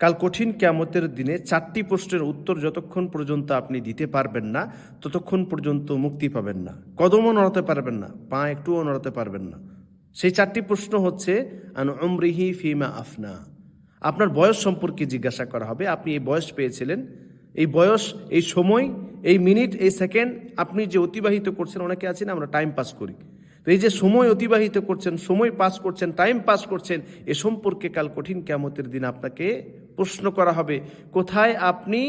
কাল কঠিন কিয়ামতের দিনে 4টি প্রশ্নের উত্তর যতক্ষণ পর্যন্ত আপনি দিতে পারবেন না ততক্ষণ পর্যন্ত মুক্তি পাবেন না। কদমও নড়াতে পারবেন না, পা একটুও নড়াতে পারবেন না। সেই 4টি প্রশ্ন হচ্ছে আন উমরিহি ফিমা আফনা। আপনার বয়স সম্পর্কে জিজ্ঞাসা করা হবে। আপনি এই বয়স পেয়েছিলেন, এই বয়স, এই সময়, এই মিনিট, এই সেকেন্ড আপনি যে অতিবাহিত করছেন, অনেকে আছেন আমরা টাইম পাস করি, তো এই যে সময় অতিবাহিত করছেন, সময় পাস করছেন, টাইম পাস করছেন, এ সম্পর্কে কাল কঠিন কিয়ামতের দিন আপনাকে প্রশ্ন করা হবে। কোথায় আপনি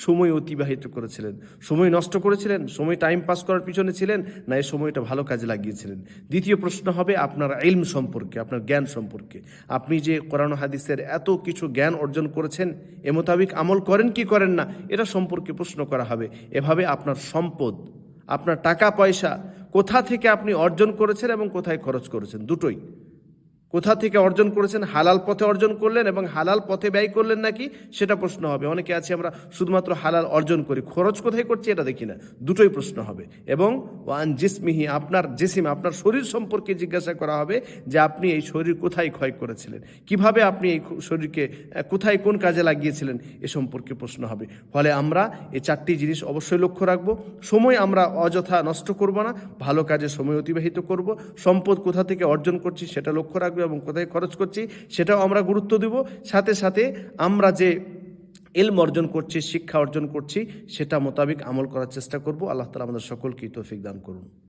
সময় অতিবাহিত করেছিলেন? সময় নষ্ট করেছিলেন? সময় টাইম পাস করার পিছনে ছিলেন, না এই সময়টা ভালো কাজে লাগিয়েছিলেন? দ্বিতীয় প্রশ্ন হবে আপনার ইলম সম্পর্কে, আপনার জ্ঞান সম্পর্কে। আপনি যে কোরআন হাদিসের এত কিছু জ্ঞান অর্জন করেছেন, এ মোতাবিক আমল করেন কি করেন না, এটা সম্পর্কে প্রশ্ন করা হবে। এভাবে আপনার সম্পদ, আপনার টাকা পয়সা কোথা থেকে আপনি অর্জন করেছেন এবং কোথায় খরচ করেছেন, দুটোই। কোথা থেকে অর্জন করেছেন, হালাল পথে অর্জন করলেন এবং হালাল পথে ব্যয় করলেন নাকি, সেটা প্রশ্ন হবে। অনেকে আছে আমরা শুধুমাত্র হালাল অর্জন করি, খরচ কোথায় করছি এটা দেখি না, দুটোই প্রশ্ন হবে। এবং ওয়ান জিসমিহি, আপনার জিসিম, আপনার শরীর সম্পর্কে জিজ্ঞাসা করা হবে যে আপনি এই শরীর কোথায় ক্ষয় করেছিলেন, কিভাবে আপনি এই শরীরকে কোথায় কোন কাজে লাগিয়েছিলেন, এ সম্পর্কে প্রশ্ন হবে। ফলে আমরা এই 4টি জিনিস অবশ্যই লক্ষ্য রাখব। সময় আমরা অযথা নষ্ট করব না, ভালো কাজে সময় অতিবাহিত করব। সম্পদ কোথা থেকে অর্জন করছি সেটা লক্ষ্য রাখবো এবং কোথায় খরচ করছি সেটাও আমরা গুরুত্ব দেব। সাথে সাথে আমরা যে ইলম অর্জন করছি, শিক্ষা অর্জন করছি, সেটা মোতাবিক আমল করার চেষ্টা করব। আল্লাহ তাআলা আমাদের সকলকে তৌফিক দান করুন।